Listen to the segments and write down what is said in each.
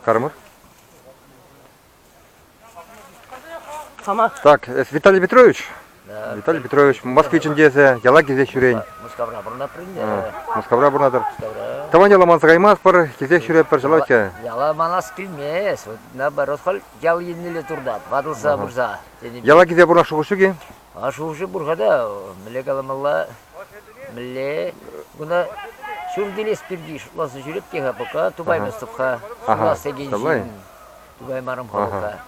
Кармыр. Сама. Так, Виталий Петрович. Да. Виталий Петрович, Москвичен дезе, яла кезек жүрейін. Мускавра бурна принде. Москвара бұрнадыр. Мускавра. Таван яла манса қаймас бір, кезек жүреп бір жалауке. Яла манас килмес. Наоборот, ял еннеле турдат. Вадылса бурса. Яла кезек бұрна шуғышуге. Ашушы бургада, миле каламалла, миле, гуна шурдилес пирдиш, ласы жүріп кеға пока, тубай мәступқа, шула сегеншін, тубай марым халықа.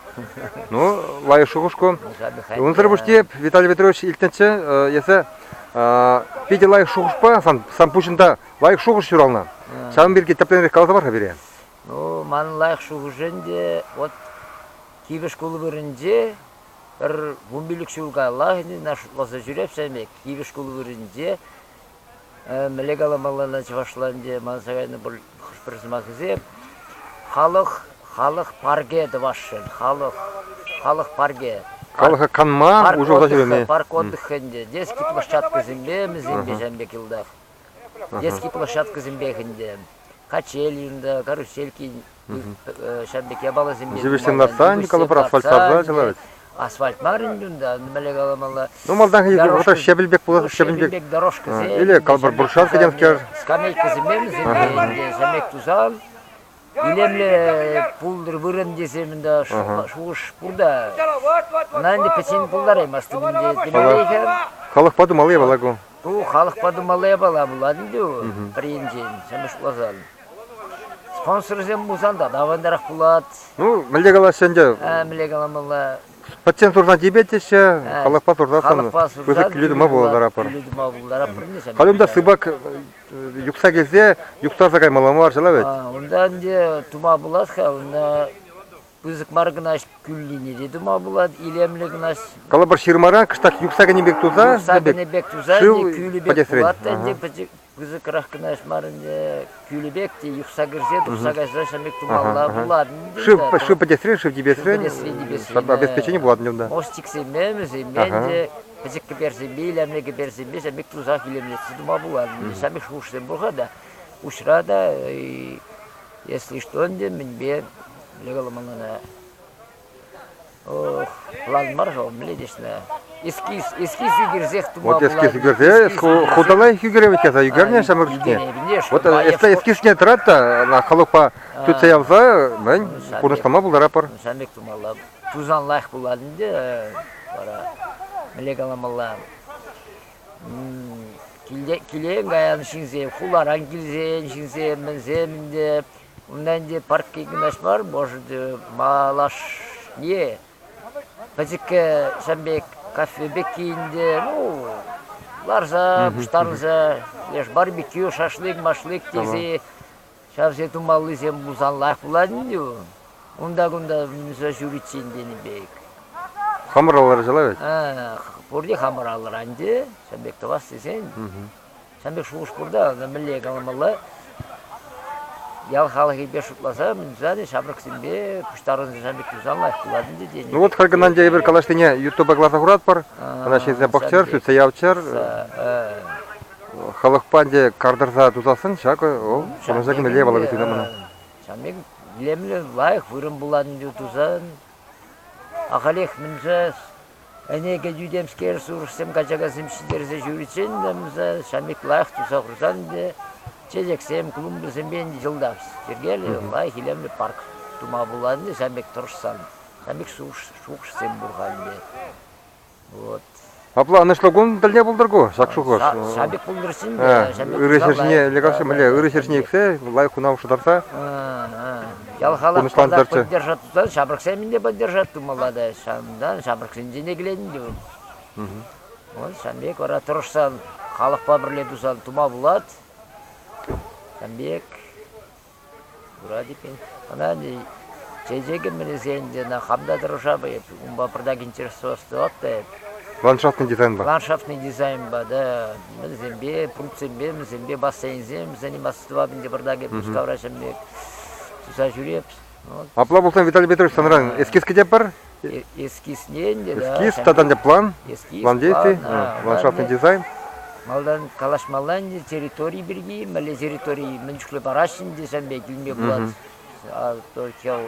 Ну, лай шуғышку. Унзыр бұштеп, Виталий Петрович илтінші, есі, педе лайық шуғышпа, сам пушында лайық шуғыш жүралына. Шағын берге тәптенірек қаласа бар бере? Ну, ман лайық шуғышынде, вот, кибіш күлі бірінде, бір ғумбилік шуға лағыны нашытласа жүреп сәмек, кибіш күлі бірінде, мілек аламалана чывашланде, мансағайны бұл құшпырсыма кізеп, халық парге дывашын, халық парге. Халыққа қанма, уже ода жүреме. Парк отдыхынде, детский площадка зімбе, жәмбек елдақ. Детский площадка зімбекінде, качелінде, карусельки, жәмбек ябалы зімбе. Живешсен нарсан, калыбыр асфальт сарза жылавет. Асфальт марындында, мілек аламала. Ну, малдан хейді, шебілбек болады, шебілбек дорожка зе. Или калбыр бұршат кеденскер. Скамейка зімбем, жәмбек тузал. Илемле пулдыр вырын десемінде шуғыш бұрда. Нәнде пәсен пулдар емасты бінде демелейкен. Халық падумалы ебалагу. Халық падумалы ебала бұладын деу, приенжен, сәміш ұлазал. Спонсор зем бұзанда, давандарақ бұлад. Ну, мүлдек ала сенде. Мүлдек аламала. Пациент тұрдан дебетеші, халық па тұрдасын, өзі күледі ма боладар апыр. Қалымда сыбак юқса кезде, юқтарса қаймаламар жылавет. Онда әнде тума бұлад, онда бұзық марғынаш күліне тума бұлад, илемлі гынаш. Қалы бір ширмаран, қыштақ юқса генебек туза, Кызык рахкынаш марынде күлібек те юқса кірсе, тұқса кәсірі шамек тумалла бұладын. Шып подесрен, шып дебесрен, обеспечение бұладын жонда. Остик семеміз, менде пәзік кіперсенбе, илемлі кіперсенбе, шамек тузақ илемлетсі тума бұладын. Шамек шуғышсен бұғада, ұшырада, если что, онде мінбе, легаламалана. Ох, план маржал, мледешна. Эскиз югерзех тума вот эскиз югерзе, худалай югереве кеза, югерне шамыржитне. Вот эскиз не трата, на халупа түтсе ялза, мен курнышлама бұлдар апыр. Шамек тумалла, тузан лайық бұладынды, мілек аламалла. Келең ғаян шинзе, хуларан келзен, шинзе, мінземінде, ондан де парк кеген ашмар, божыды, малаш, не, пәзікке шамбек, кафе кейінде, ну, ларза, бұштарынза, барбекю, шашлык, машлык тезе, шавзе тумалы зем бұзан лайық бұладын деу. Онда-гонда мүза жүрітсен дені бек. Хамыр алар жылавет? Бұрде хамыр алар анде, шамбек тавас десен. Шамбек шуғыш бұрда, мүллек аламалы. Ял халық ебе шутласа, мүзады шабрықсын бе, пұштарынза шамбек тұзан лайық бұладын дені. Ну вот халгынан жай бір калаштыне ютуба глаза құрат бар, ана шезе бақчар, сүтсе яучар, халық панде кардырза тұзасын, шақы, ол, соныза кім еле бала бетіне мұны. Шамбек білемілі лайық вырым бұладын де тұзан. Ақалек мүнза, әнеге жүдемскер сұрықсым, қачағасым шидерзе жүрітсен, шамбек лайық тұза құрсан де, Чезексем, клумбысем бен жылдапс. Жергелі лайық елемлі парк тума бұладын де, шамбек тұрышсан. Шамбек шуғышсен бұрған де. Вот. Апла, анышлығын дәлне бұлдырғы, шақшуғы. Шамбек бұлдырсын де. Үресершіне, легасы, мүлі, үресершіне ексе, лайық құнау шыдарса. Ялхалық қазақ поддержат тұзан, шабрықсен де поддержат тумалады. Шабрықсен дене келедін де. Шамбек ора тұрышсан, халық па бірле тұзан тума бұлад. Шамбек, Урадипин, она чезеген менезенде на хамда дорожа бы, умба продак интересовался отте. Ландшафтный дизайн ба. Ландшафтный дизайн ба, да. Мезембе, пунктембе, мезембе бассейнзем, занимательства бенде продаге пускавра шамбек. Туса жүреп. Апла болсан Виталий Петрович саныран, эскиз кедеп бар? Эскиз ненде, да. Эскиз, тадан де план, план действий, ландшафтный дизайн. Малдан калаш малдан территории берги, мале территории менчукле барашин десем бе килме булат. а только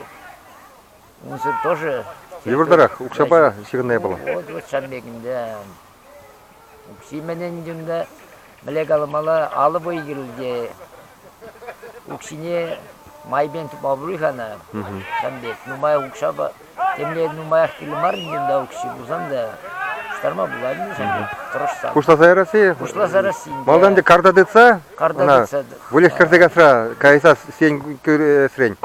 Унсыр тоже. Ебірдірақ, ұқшапа шығындай болу. Вот шамбегінде. Укшименен жүнді білек алымалы алып ойгілде. Укшине майбен туп абруйхана. Шамбек. Нумай укшапа. Темле нумай ахтилимар жүнді укши бұзанда. Штарма бұлайын шамбек. Тұрышсан. Кушласа Россия? Кушласа Россия. Малданды карда дытса? Карда дытса. Вылек кірсегасыра кайса сен срень.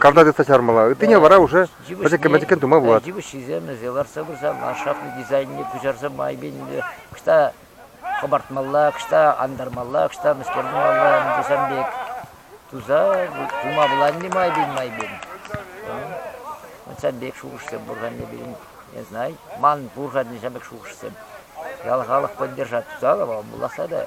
Карда дытса чармала. Тыне вара уже бәтекен тума болады. Жибі шизем, зеларса бұрса, ландшафтный дизайнне күжарса майбенінде. Кышта қабартмалла, кышта андармалла, кышта мүскердімалла, Дусанбек. Туза, тума бұланды майбен. Дусанбек шуғышсы бұрған не білін. Не знаю, ман бұрған не жамбек шуғышсы. Ялғалық поддержать туза, бұласа да.